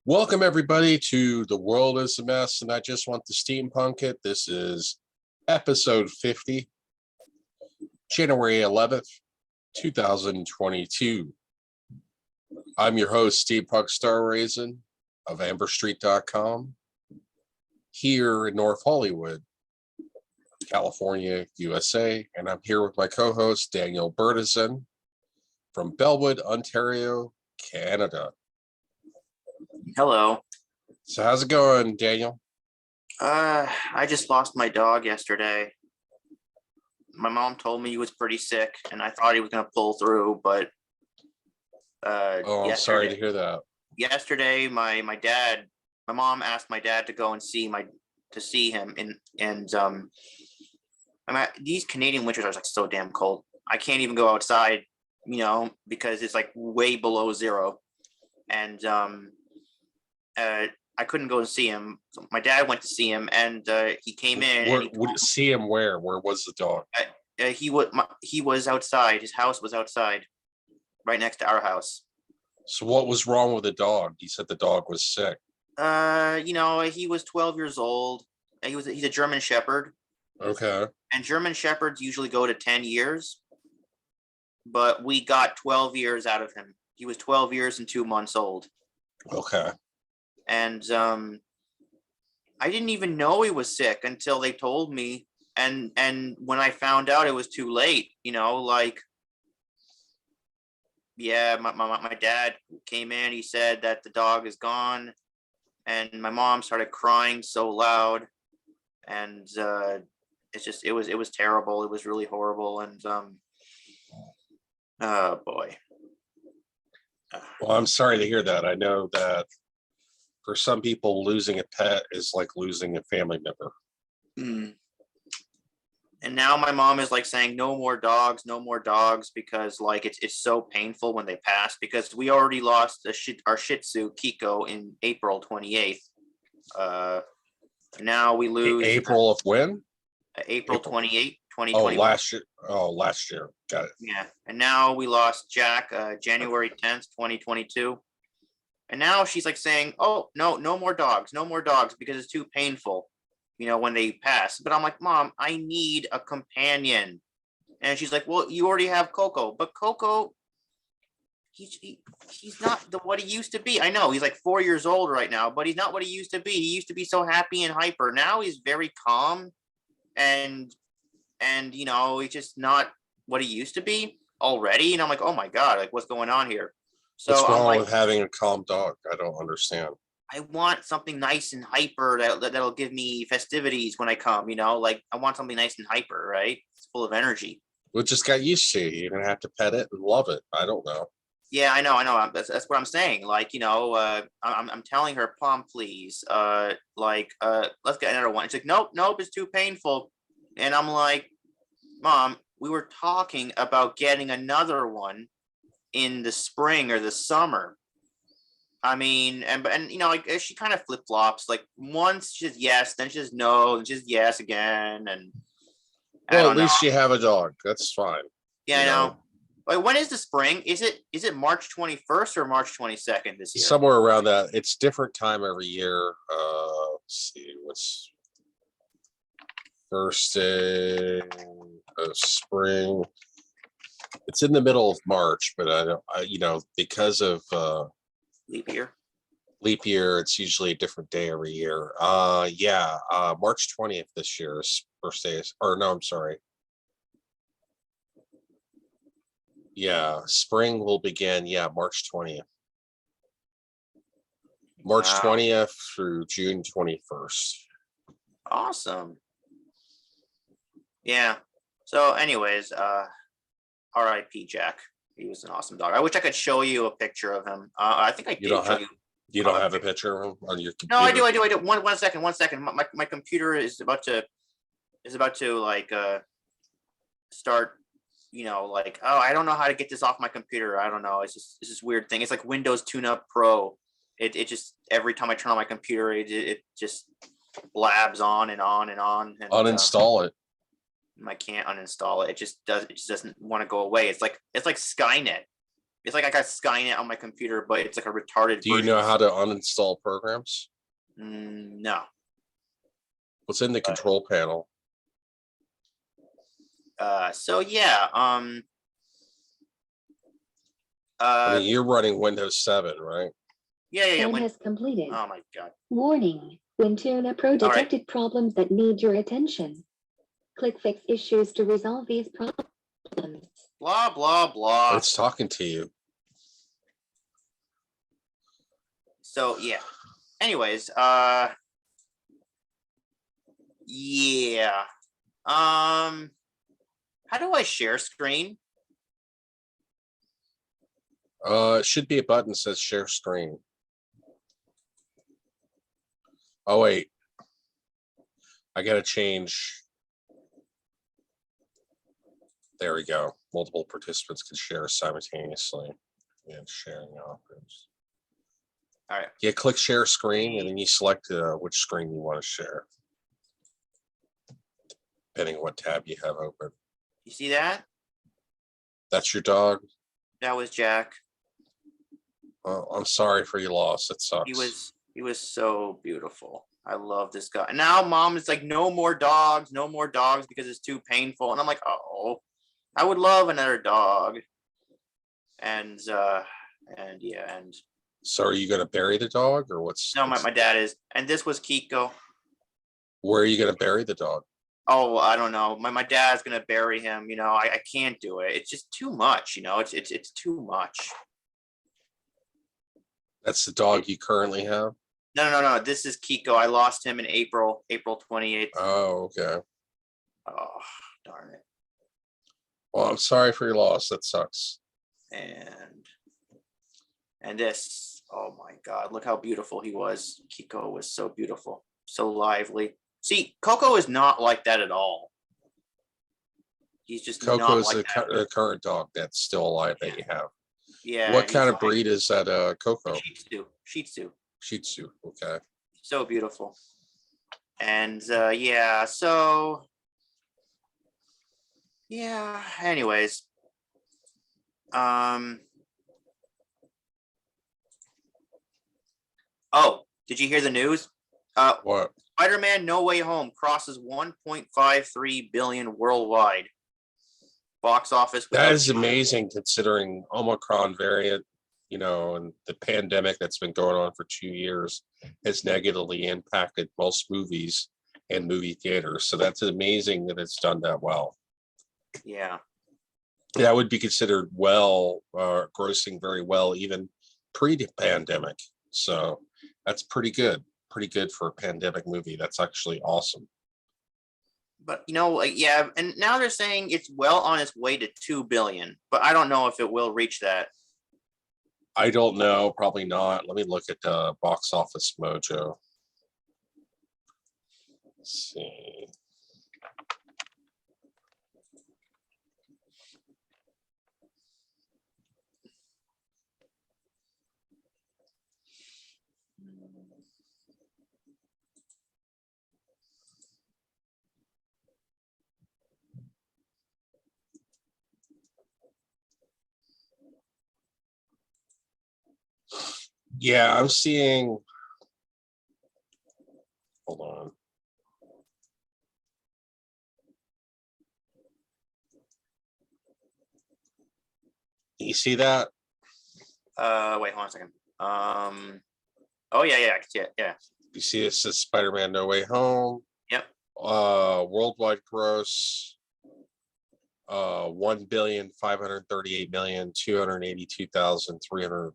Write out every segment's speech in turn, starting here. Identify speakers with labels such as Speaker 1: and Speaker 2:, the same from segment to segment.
Speaker 1: Welcome, everybody, to The World is a Mess, and I just want to steampunk it. This is episode 50, January 11th, 2022. I'm your host, Steampunk Star Raisin of AmberStreet.com, here in North Hollywood, California, USA, and I'm here with my co-host, Daniel Bertison from Bellwood, Ontario, Canada.
Speaker 2: Hello.
Speaker 1: So how's it going, Daniel?
Speaker 2: I just lost my dog yesterday. My mom told me he was pretty sick, and I thought he was gonna pull through, but
Speaker 1: I'm sorry to hear that.
Speaker 2: Yesterday, my mom asked my dad to go and see him, and these Canadian winters are like so damn cold. I can't even go outside, because it's like way below zero, and I couldn't go and see him. So my dad went to see him, and he came in.
Speaker 1: See him where? Where was the dog?
Speaker 2: He was outside. His house was outside, right next to our house.
Speaker 1: So what was wrong with the dog? He said the dog was sick.
Speaker 2: He was 12 years old. He's a German Shepherd.
Speaker 1: Okay.
Speaker 2: And German Shepherds usually go to 10 years, but we got 12 years out of him. He was 12 years and 2 months old.
Speaker 1: Okay.
Speaker 2: And I didn't even know he was sick until they told me. And when I found out, it was too late. My dad came in. He said that the dog is gone, and my mom started crying so loud, and it was terrible. It was really horrible, and oh boy.
Speaker 1: Well, I'm sorry to hear that. I know that for some people, losing a pet is like losing a family member.
Speaker 2: Mm. And now my mom is like saying no more dogs, because like it's so painful when they pass, because we already lost our Shih Tzu Kiko in April 28th. Now we lose
Speaker 1: April of when?
Speaker 2: April 28th, 2021.
Speaker 1: Last year. Got it.
Speaker 2: Yeah. And now we lost Jack January 10th, 2022. And now she's like saying, oh, no more dogs, because it's too painful, when they pass. But I'm like, Mom, I need a companion. And she's like, well, you already have Coco. But Coco, he's not what he used to be. I know he's like 4 years old right now, but he's not what he used to be. He used to be so happy and hyper. Now he's very calm, and he's just not what he used to be already. And I'm like, oh my God, like what's going on here? So
Speaker 1: what's wrong with having a calm dog? I don't understand.
Speaker 2: I want something nice and hyper that'll give me festivities when I come, like I want something nice and hyper, right? It's full of energy.
Speaker 1: We just got used to it. You're going to have to pet it and love it. I don't know.
Speaker 2: Yeah, I know. That's what I'm saying. Like, I'm telling her, Mom, please, let's get another one. It's like, nope, it's too painful. And I'm like, Mom, we were talking about getting another one in the spring or the summer. I mean, and like she kind of flip flops. Like once she says yes, then she says no, and she's yes again. And
Speaker 1: well, at least you have a dog. That's fine.
Speaker 2: Yeah, I know. Like when is the spring? Is it March 21st or March 22nd this year?
Speaker 1: Somewhere around that. It's different time every year. Let's see, what's first day of spring? It's in the middle of March, but because of
Speaker 2: leap year,
Speaker 1: it's usually a different day every year. March 20th this year is first day. I'm sorry. Yeah, spring will begin. Yeah, March 20th. March 20th through June 21st.
Speaker 2: Awesome. Yeah. So, anyways, R.I.P. Jack. He was an awesome dog. I wish I could show you a picture of him. I think I did show you.
Speaker 1: You don't have a picture of him on your computer?
Speaker 2: No, I do. One second. My computer is about to like start. I don't know how to get this off my computer. I don't know. It's this weird thing. It's like Windows Tune-Up Pro. It just every time I turn on my computer, it just blabs on and on and on. And,
Speaker 1: uninstall it.
Speaker 2: I can't uninstall it. It just doesn't want to go away. It's like Skynet. It's like I got Skynet on my computer, but it's like a retarded.
Speaker 1: Do you know how to uninstall programs?
Speaker 2: No.
Speaker 1: What's in the control panel?
Speaker 2: So yeah.
Speaker 1: I mean, you're running Windows 7, right?
Speaker 2: Yeah.
Speaker 3: Scan has completed.
Speaker 2: Oh my god.
Speaker 3: Warning. Wintuna Pro detected problems that need your attention. Click fix issues to resolve these problems.
Speaker 2: Blah blah blah.
Speaker 1: It's talking to you.
Speaker 2: So yeah. Anyways, yeah. How do I share screen?
Speaker 1: It should be a button that says share screen. Oh wait. I gotta change. There we go. Multiple participants can share simultaneously. And sharing options.
Speaker 2: All right.
Speaker 1: Yeah, click share screen, and then you select which screen you want to share, depending on what tab you have open.
Speaker 2: You see that?
Speaker 1: That's your dog?
Speaker 2: That was Jack.
Speaker 1: Oh, I'm sorry for your loss. It sucks.
Speaker 2: He was so beautiful. I love this guy. And now mom is like, no more dogs because it's too painful. And I'm like, oh, I would love another dog. And yeah, and
Speaker 1: so are you gonna bury the dog or what's
Speaker 2: no, my dad is. And this was Kiko.
Speaker 1: Where are you gonna bury the dog?
Speaker 2: Oh, I don't know. My dad's gonna bury him. You know, I can't do it. It's just too much. You know, it's too much.
Speaker 1: That's the dog you currently have?
Speaker 2: No. This is Kiko. I lost him in April 28th.
Speaker 1: Oh, okay.
Speaker 2: Oh, darn it.
Speaker 1: Well, I'm sorry for your loss. That sucks.
Speaker 2: And this, oh my God, look how beautiful he was. Kiko was so beautiful, so lively. See, Coco is not like that at all. He's just
Speaker 1: Coco
Speaker 2: not
Speaker 1: is
Speaker 2: like that.
Speaker 1: the current dog that's still alive that you have.
Speaker 2: Yeah.
Speaker 1: What kind of breed is that, Coco?
Speaker 2: Shih Tzu.
Speaker 1: Shih Tzu. Okay.
Speaker 2: So beautiful. And yeah, so yeah. Anyways, oh, did you hear the news?
Speaker 1: What?
Speaker 2: Spider-Man No Way Home crosses 1.53 billion worldwide. Box office.
Speaker 1: That is amazing considering Omicron variant, you know, and the pandemic that's been going on for 2 years has negatively impacted most movies and movie theaters. So that's amazing that it's done that well.
Speaker 2: Yeah.
Speaker 1: That would be considered well, grossing very well, even pre-pandemic. So that's pretty good. Pretty good for a pandemic movie. That's actually awesome.
Speaker 2: But you know, yeah, and now they're saying it's well on its way to 2 billion, but I don't know if it will reach that.
Speaker 1: I don't know, probably not. Let me look at Box Office Mojo. Let's see. Yeah, I'm seeing. Hold on. You see that?
Speaker 2: Wait, hold on a second. Oh yeah, I can see it. Yeah.
Speaker 1: You see it says Spider-Man No Way Home.
Speaker 2: Yep.
Speaker 1: Worldwide gross 1,538,282,364.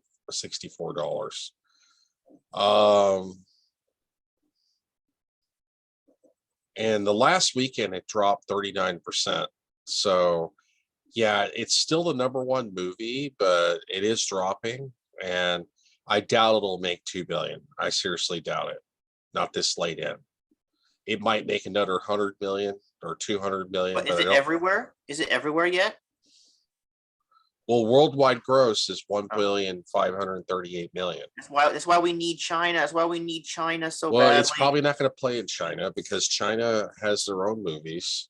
Speaker 1: And the last weekend it dropped 39%. So yeah, it's still the #1 movie, but it is dropping, and I doubt it'll make 2 billion. I seriously doubt it. Not this late in. It might make another 100 million or 200 million.
Speaker 2: But is it everywhere? Is it everywhere yet?
Speaker 1: Well, worldwide gross is 1,538,000,000.
Speaker 2: That's why we need China. That's why we need China so
Speaker 1: Well,
Speaker 2: badly.
Speaker 1: it's probably not going to play in China because China has their own movies.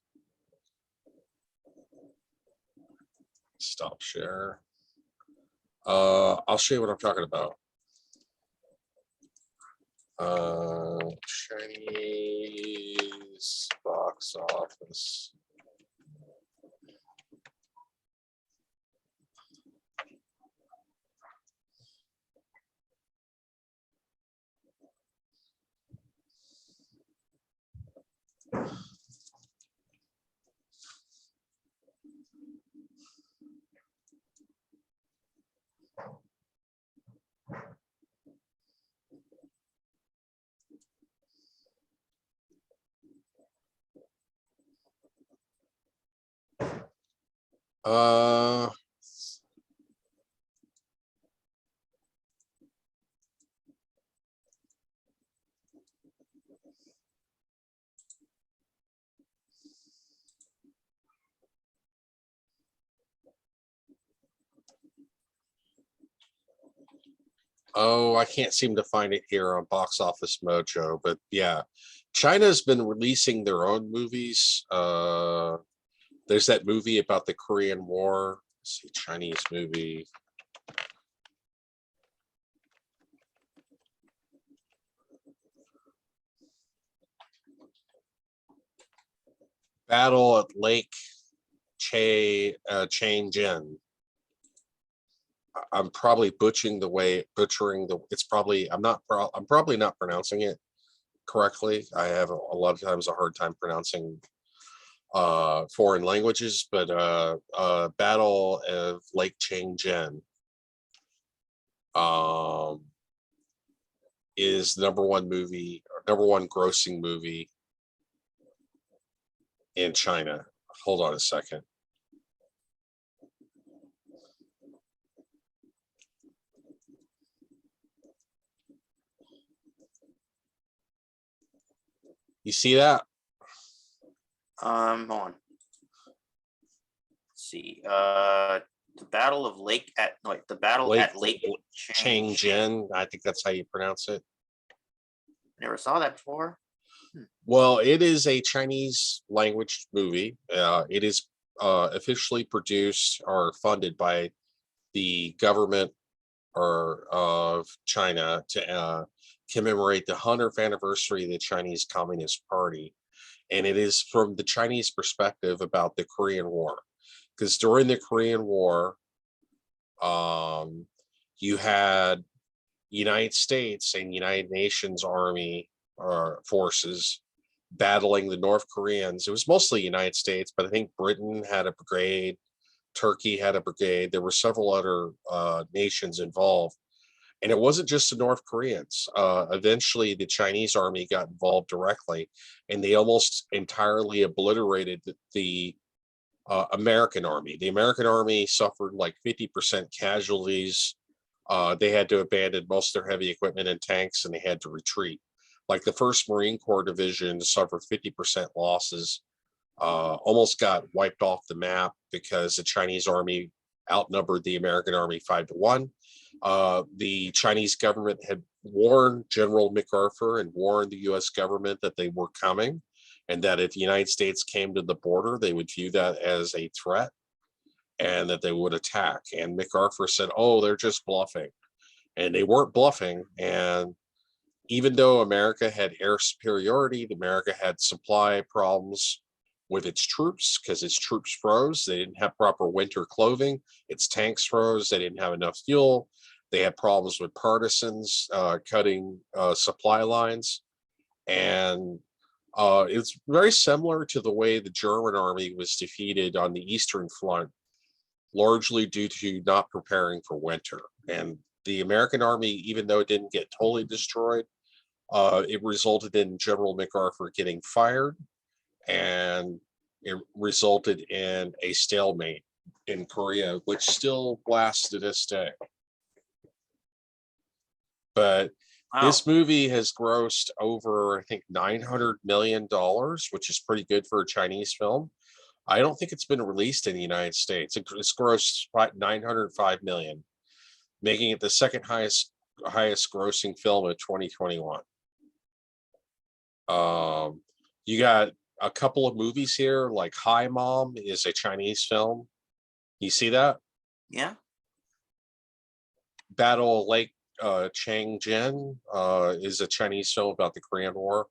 Speaker 1: Stop share. I'll show you what I'm talking about. Chinese box office. Uh, oh, I can't seem to find it here on Box Office Mojo, but yeah, China's been releasing their own movies. There's that movie about the Korean War. Let's see, Chinese movie. Battle at Lake Changjin. I'm probably butchering the. It's probably I'm probably not pronouncing it correctly. I have a lot of times a hard time pronouncing foreign languages, but Battle of Lake Changjin is the number one grossing movie in China. Hold on a second. You see that?
Speaker 2: Hold on. Let's see. The Battle of Lake at the Battle at Lake
Speaker 1: Changjin. I think that's how you pronounce it.
Speaker 2: Never saw that before.
Speaker 1: Well, it is a Chinese language movie. It is officially produced or funded by the government of China to commemorate the 100th anniversary of the Chinese Communist Party. And it is from the Chinese perspective about the Korean War. Because during the Korean War, you had United States and United Nations Army forces battling the North Koreans. It was mostly United States, but I think Britain had a brigade, Turkey had a brigade. There were several other nations involved. And it wasn't just the North Koreans. Eventually, the Chinese army got involved directly, and they almost entirely obliterated the American army. The American army suffered like 50% casualties. They had to abandon most of their heavy equipment and tanks, and they had to retreat. Like the 1st Marine Corps Division suffered 50% losses, almost got wiped off the map because the Chinese army outnumbered the American army 5-1. The Chinese government had warned General MacArthur and warned the US government that they were coming, and that if the United States came to the border, they would view that as a threat and that they would attack. And MacArthur said, oh, they're just bluffing. And they weren't bluffing. And even though America had air superiority, America had supply problems with its troops because its troops froze. They didn't have proper winter clothing. Its tanks froze. They didn't have enough fuel. They had problems with partisans cutting supply lines. And it's very similar to the way the German army was defeated on the Eastern Front, largely due to not preparing for winter. And the American army, even though it didn't get totally destroyed, it resulted in General MacArthur getting fired, and it resulted in a stalemate in Korea, which still lasts to this day. But this movie has grossed over, I think, $900 million, which is pretty good for a Chinese film. I don't think it's been released in the United States. It's grossed $905 million, making it the second highest grossing film of 2021. You got a couple of movies here, like Hi Mom is a Chinese film. You see that?
Speaker 2: Yeah.
Speaker 1: Battle of Lake Changjin is a Chinese film about the Korean War.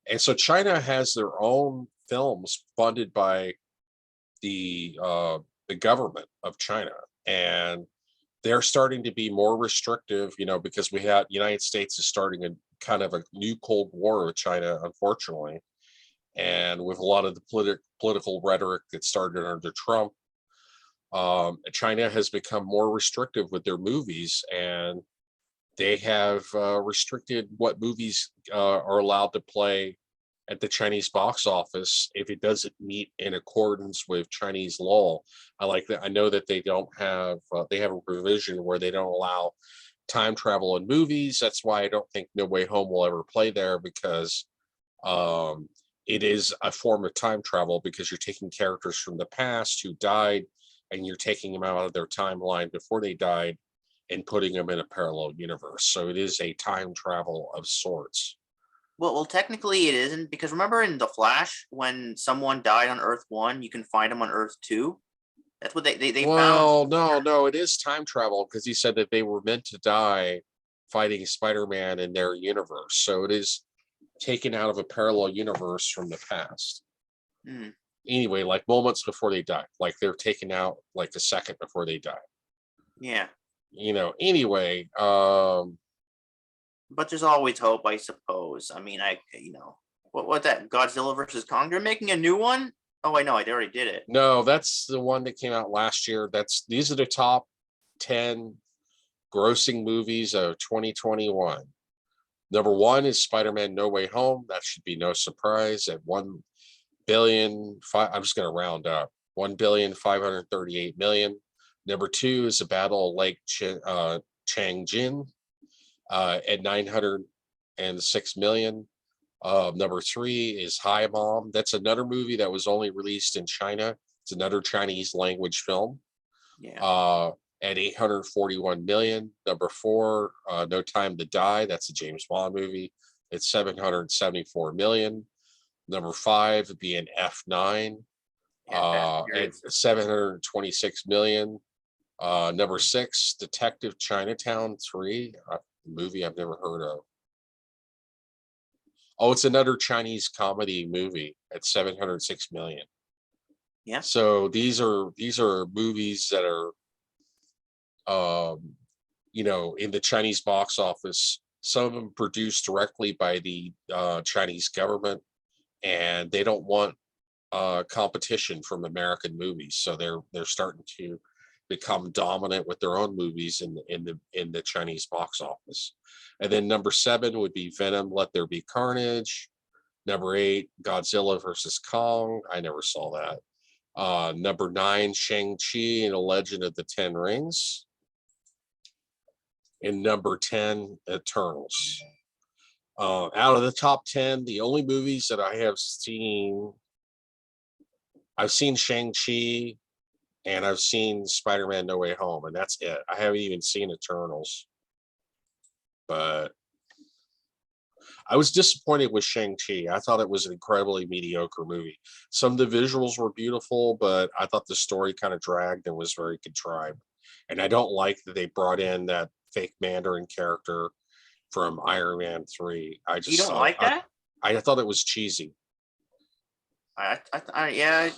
Speaker 1: And so China has their own films funded by the government of China, and they're starting to be more restrictive, because United States is starting a kind of a new Cold War with China, unfortunately, and with a lot of the political rhetoric that started under Trump, China has become more restrictive with their movies, and they have restricted what movies are allowed to play at the Chinese box office if it doesn't meet in accordance with Chinese law. I know that they don't have they have a provision where they don't allow time travel in movies. That's why I don't think No Way Home will ever play there, because it is a form of time travel, because you're taking characters from the past who died and you're taking them out of their timeline before they died and putting them in a parallel universe. So it is a time travel of sorts.
Speaker 2: Well, technically it isn't, because remember in The Flash, when someone died on Earth 1, you can find them on Earth 2. That's what they found.
Speaker 1: Well, no, it is time travel, because he said that they were meant to die fighting Spider-Man in their universe. So it is taken out of a parallel universe from the past. Anyway, like moments before they die, like they're taken out like a second before they die.
Speaker 2: Yeah.
Speaker 1: Anyway,
Speaker 2: but there's always hope, I suppose. I mean, what that Godzilla versus Kong? They're making a new one? Oh, I know, they already did it.
Speaker 1: No, that's the one that came out last year. These are the top 10 grossing movies of 2021. Number 1 is Spider-Man No Way Home. That should be no surprise at 1 billion. I'm just going to round up. 1,538 million. Number 2 is the Battle of Lake Changjin at 906 million. Number 3 is Hi Mom. That's another movie that was only released in China. It's another Chinese language film.
Speaker 2: Yeah.
Speaker 1: At 841 million. Number 4, No Time to Die. That's a James Bond movie. It's 774 million. Number 5 would be an F9 at 726 million. Number 6, Detective Chinatown 3, a movie I've never heard of. Oh, it's another Chinese comedy movie at 706 million.
Speaker 2: Yeah.
Speaker 1: So these are movies that are in the Chinese box office. Some of them produced directly by the Chinese government, and they don't want competition from American movies, so they're starting to become dominant with their own movies in the Chinese box office. And then number 7 would be Venom: Let There Be Carnage. Number 8, Godzilla versus Kong. I never saw that. Number 9, Shang-Chi and the Legend of the Ten Rings. And number 10, Eternals. Out of the top 10, the only movies that I've seen Shang-Chi and I've seen Spider-Man No Way Home, and that's it. I haven't even seen Eternals. But I was disappointed with Shang-Chi. I thought it was an incredibly mediocre movie. Some of the visuals were beautiful, but I thought the story kind of dragged and was very contrived. And I don't like that they brought in that fake Mandarin character from Iron Man 3.
Speaker 2: You don't like that?
Speaker 1: I thought it was cheesy.
Speaker 2: Yeah,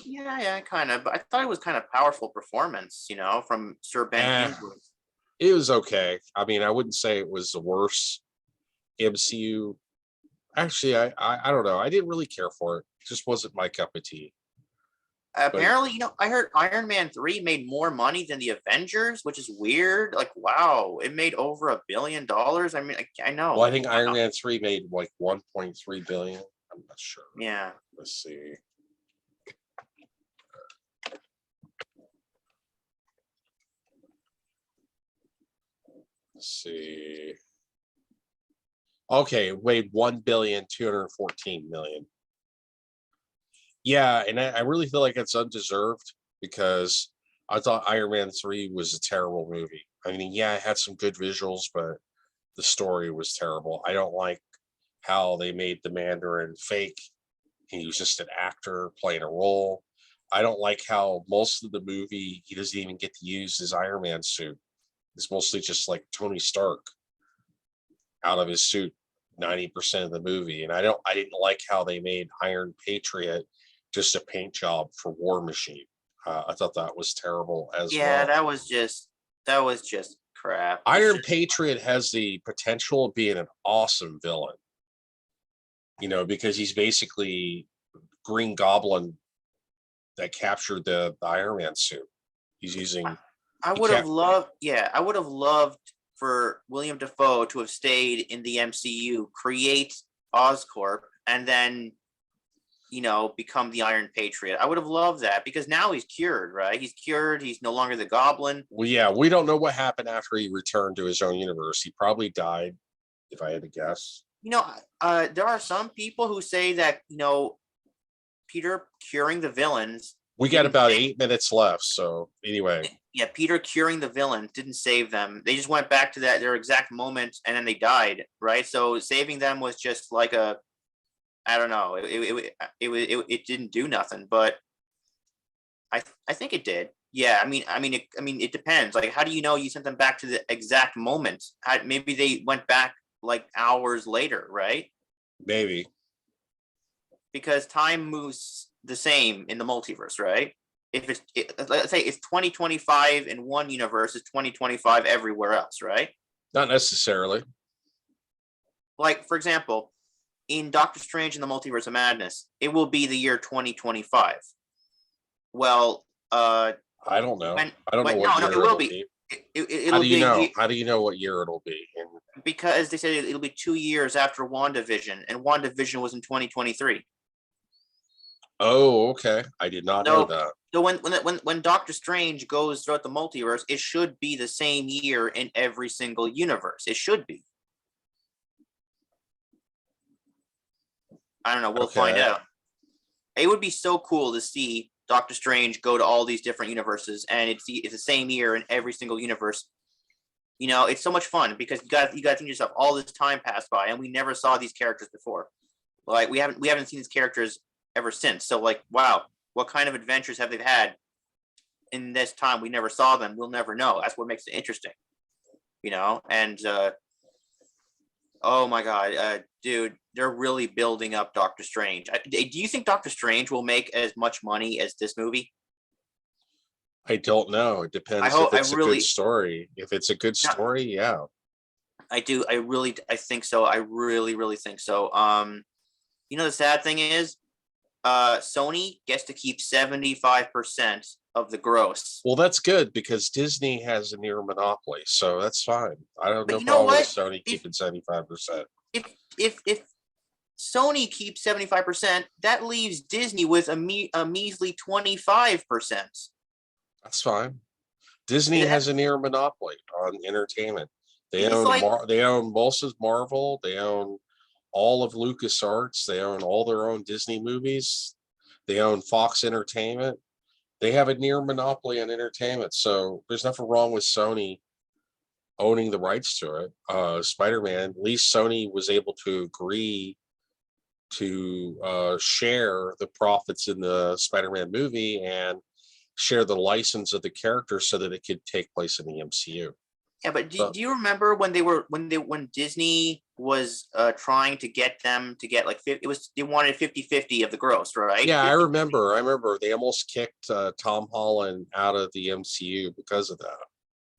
Speaker 2: kind of. But I thought it was kind of powerful performance, from Sir Ben Kingsley.
Speaker 1: It was okay. I mean, I wouldn't say it was the worst MCU. Actually, I don't know. I didn't really care for it. It just wasn't my cup of tea.
Speaker 2: Apparently, I heard Iron Man 3 made more money than the Avengers, which is weird. Like, wow, it made over $1 billion. I mean, I know.
Speaker 1: Well, I think Iron Man 3 made like 1.3 billion. I'm not sure.
Speaker 2: Yeah.
Speaker 1: Let's see. Let's see. Okay, weighed 1,214,000,000. Yeah, and I really feel like it's undeserved, because I thought Iron Man 3 was a terrible movie. I mean, yeah, it had some good visuals, but the story was terrible. I don't like how they made the Mandarin fake. He was just an actor playing a role. I don't like how most of the movie he doesn't even get to use his Iron Man suit. It's mostly just like Tony Stark out of his suit 90% of the movie. And I didn't like how they made Iron Patriot just a paint job for War Machine. I thought that was terrible as well.
Speaker 2: that was just crap.
Speaker 1: Iron Patriot has the potential of being an awesome villain, because he's basically Green Goblin that captured the Iron Man suit. He's using.
Speaker 2: I would have loved for William Dafoe to have stayed in the MCU, create Oscorp, and then, become the Iron Patriot. I would have loved that because now he's cured, right? He's cured. He's no longer the Goblin.
Speaker 1: Well, yeah, we don't know what happened after he returned to his own universe. He probably died, if I had to guess.
Speaker 2: There are some people who say that, Peter curing the villains.
Speaker 1: We got about 8 minutes left. So anyway.
Speaker 2: Yeah, Peter curing the villains didn't save them. They just went back to their exact moment and then they died, right? So saving them was just like I don't know. It didn't do nothing, but I think it did. Yeah, it depends. Like, how do you know you sent them back to the exact moment? Maybe they went back like hours later, right?
Speaker 1: Maybe.
Speaker 2: Because time moves the same in the multiverse, right? If let's say it's 2025 in one universe, it's 2025 everywhere else, right?
Speaker 1: Not necessarily.
Speaker 2: Like, for example, in Doctor Strange in the Multiverse of Madness, it will be the year 2025. Well,
Speaker 1: I don't know. I don't know what year it will be. How do you know? How do you know what year it'll be?
Speaker 2: Because they said it'll be 2 years after WandaVision, and WandaVision was in 2023.
Speaker 1: Oh, okay. I did not know that.
Speaker 2: So when Doctor Strange goes throughout the multiverse, it should be the same year in every single universe. It should be. I don't know. We'll find out. It would be so cool to see Doctor Strange go to all these different universes, and it's the same year in every single universe. It's so much fun because you got to think to yourself, all this time passed by, and we never saw these characters before. Like we haven't seen these characters ever since. So like, wow, what kind of adventures have they had in this time? We never saw them. We'll never know. That's what makes it interesting, and oh my God, dude, they're really building up Doctor Strange. Do you think Doctor Strange will make as much money as this movie?
Speaker 1: I don't know. It depends if it's a good story. If it's a good story, yeah.
Speaker 2: I do. I think so. I really think so. The sad thing is, Sony gets to keep 75% of the gross.
Speaker 1: Well, that's good because Disney has a near monopoly, so that's fine. I don't know problem with Sony keeping 75%.
Speaker 2: If Sony keeps 75%, that leaves Disney with a measly 25%.
Speaker 1: That's fine. Disney has a near monopoly on entertainment. They own most of Marvel. They own all of LucasArts. They own all their own Disney movies. They own Fox Entertainment. They have a near monopoly on entertainment. So there's nothing wrong with Sony owning the rights to it. Spider-Man, at least Sony was able to agree to share the profits in the Spider-Man movie and share the license of the character so that it could take place in the MCU.
Speaker 2: Yeah, but do you remember when Disney was trying to get them to get like they wanted 50-50 of the gross, right?
Speaker 1: Yeah,
Speaker 2: 50-50.
Speaker 1: I remember they almost kicked Tom Holland out of the MCU because of that.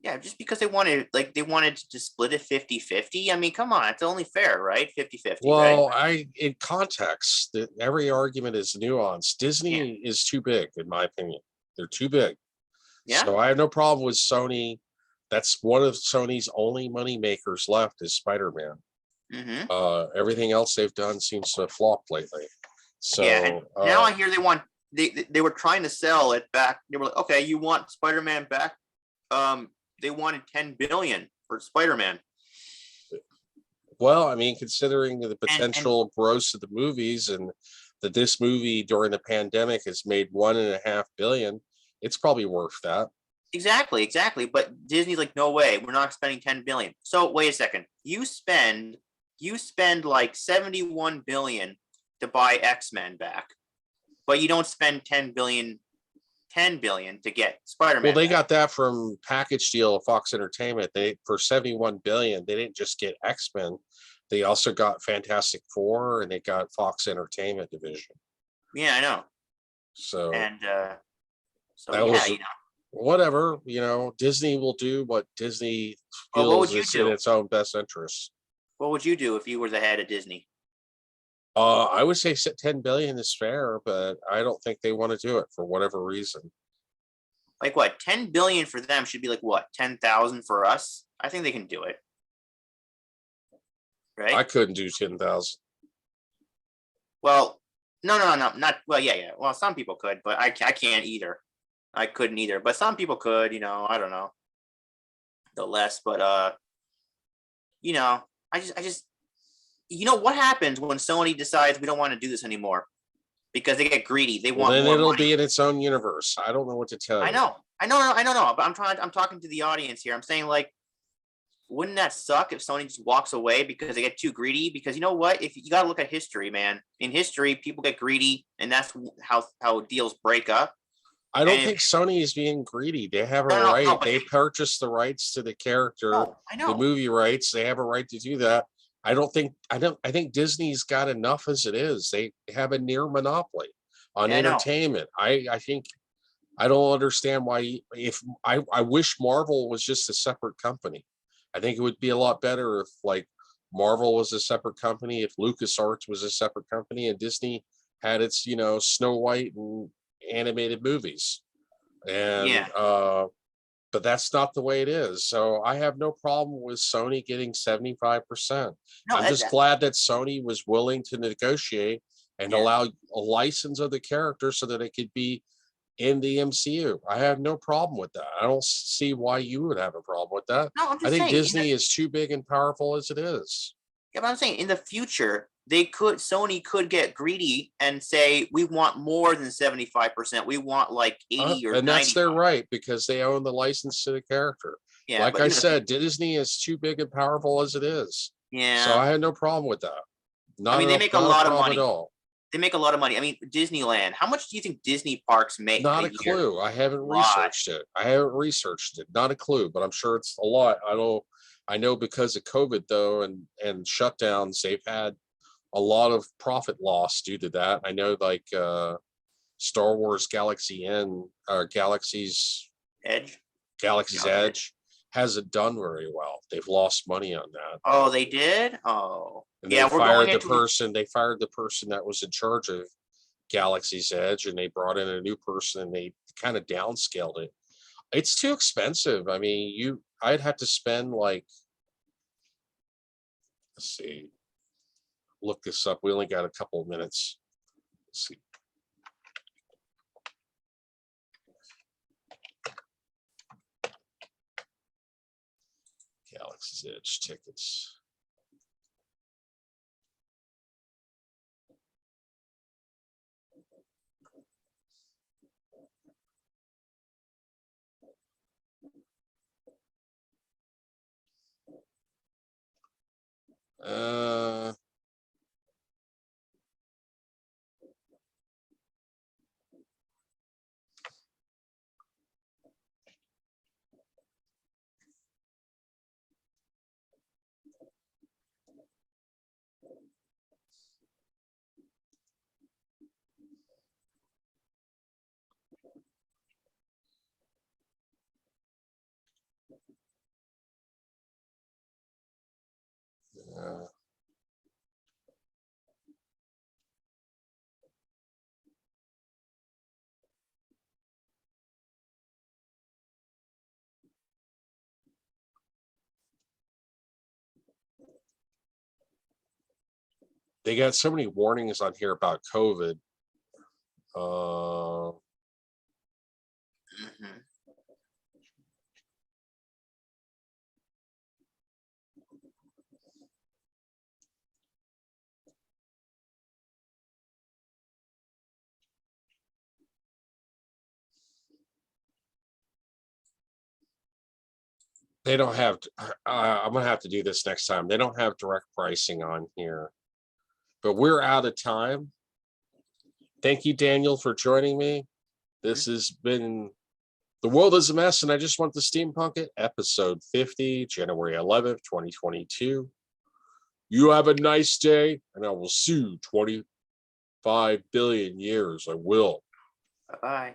Speaker 2: Yeah, just because they wanted to split it 50-50. I mean, come on, it's only fair, right? 50-50.
Speaker 1: Well,
Speaker 2: right?
Speaker 1: in context, every argument is nuanced. Disney is too big, in my opinion. They're too big. Yeah. So I have no problem with Sony. That's one of Sony's only money makers left is Spider-Man. Mm-hmm. Everything else they've done seems to have flopped lately. So
Speaker 2: yeah, now I hear they were trying to sell it back. They were like, okay, you want Spider-Man back? They wanted $10 billion for Spider-Man.
Speaker 1: Well, I mean, considering the potential gross of the movies and that this movie during the pandemic has made $1.5 billion, it's probably worth that.
Speaker 2: Exactly. But Disney's like, no way, we're not spending $10 billion. So wait a second. You spend like $71 billion to buy X-Men back, but you don't spend $10 billion 10 billion to get Spider-Man.
Speaker 1: Well, they
Speaker 2: back.
Speaker 1: got that from package deal of Fox Entertainment. They for 71 billion. They didn't just get X-Men. They also got Fantastic Four, and they got Fox Entertainment division.
Speaker 2: Yeah, I know.
Speaker 1: So
Speaker 2: And so
Speaker 1: that
Speaker 2: yeah,
Speaker 1: was
Speaker 2: you know.
Speaker 1: whatever. Disney will do what Disney
Speaker 2: Well, what would
Speaker 1: feels
Speaker 2: you
Speaker 1: is
Speaker 2: do?
Speaker 1: in its own best interest.
Speaker 2: What would you do if you were the head of Disney?
Speaker 1: I would say 10 billion is fair, but I don't think they want to do it for whatever reason.
Speaker 2: Like what? 10 billion for them should be like what? 10,000 for us? I think they can do it. Right?
Speaker 1: I couldn't do 10,000.
Speaker 2: Well, no, not well. Yeah. Well, some people could, but I can't either. I couldn't either, but some people could. I don't know. The less, but I just, what happens when Sony decides we don't want to do this anymore because they get greedy. They want
Speaker 1: Then
Speaker 2: more
Speaker 1: it'll
Speaker 2: money.
Speaker 1: be in its own universe. I don't know what to tell you.
Speaker 2: I know, but I'm talking to the audience here. I'm saying, like, wouldn't that suck if Sony just walks away because they get too greedy? Because you know what? If you got to look at history, man, in history, people get greedy, and that's how deals break up.
Speaker 1: I don't think Sony is being greedy. They have a
Speaker 2: No,
Speaker 1: right.
Speaker 2: but
Speaker 1: They purchased the rights to the character,
Speaker 2: I know.
Speaker 1: the movie rights. They have a right to do that. I think Disney's got enough as it is. They have a near monopoly on
Speaker 2: Yeah, I know.
Speaker 1: entertainment. I think I don't understand why. If I wish Marvel was just a separate company. I think it would be a lot better if like Marvel was a separate company, if LucasArts was a separate company, and Disney had its Snow White and animated movies. And
Speaker 2: Yeah.
Speaker 1: but that's not the way it is. So I have no problem with Sony getting 75%.
Speaker 2: No,
Speaker 1: I'm just glad that Sony was willing to negotiate and
Speaker 2: Yeah.
Speaker 1: allow a license of the character so that it could be in the MCU. I have no problem with that. I don't see why you would have a problem with that.
Speaker 2: No, I'm
Speaker 1: I
Speaker 2: just
Speaker 1: think
Speaker 2: saying.
Speaker 1: Disney is too big and powerful as it is.
Speaker 2: Yeah, but I'm saying in the future, Sony could get greedy and say, we want more than 75%. We want like 80 or
Speaker 1: And
Speaker 2: 90.
Speaker 1: that's their right because they own the license to the character.
Speaker 2: Yeah,
Speaker 1: Like
Speaker 2: but
Speaker 1: I said, Disney is too big and powerful as it is.
Speaker 2: yeah.
Speaker 1: So I had no problem with that.
Speaker 2: I mean, they make a lot of money.
Speaker 1: At all.
Speaker 2: They make a lot of money. I mean, Disneyland. How much do you think Disney parks make?
Speaker 1: Not a
Speaker 2: year?
Speaker 1: clue. I haven't researched it. Not a clue, but I'm sure it's a lot. I know because of COVID though, and shutdowns, they've had a lot of profit loss due to that. I know like Star Wars Galaxy's Edge hasn't done very well. They've lost money on that.
Speaker 2: Oh, they did? Oh.
Speaker 1: And
Speaker 2: yeah,
Speaker 1: they fired the person that was in charge of Galaxy's Edge, and they brought in a new person, and they kind of downscaled it. It's too expensive. I mean, I'd have to spend like, let's see, look this up. We only got a couple of minutes. Let's see. Galaxy's Edge tickets. They got so many warnings on here about COVID.
Speaker 2: Mhm.
Speaker 1: They don't have, I'm gonna have to do this next time. They don't have direct pricing on here, but we're out of time. Thank you, Daniel, for joining me. This has been The World is a Mess, and I Just Want to Steampunk It, episode 50, January 11th, 2022. You have a nice day, and I will see you 25 billion years. I will.
Speaker 2: Bye-bye.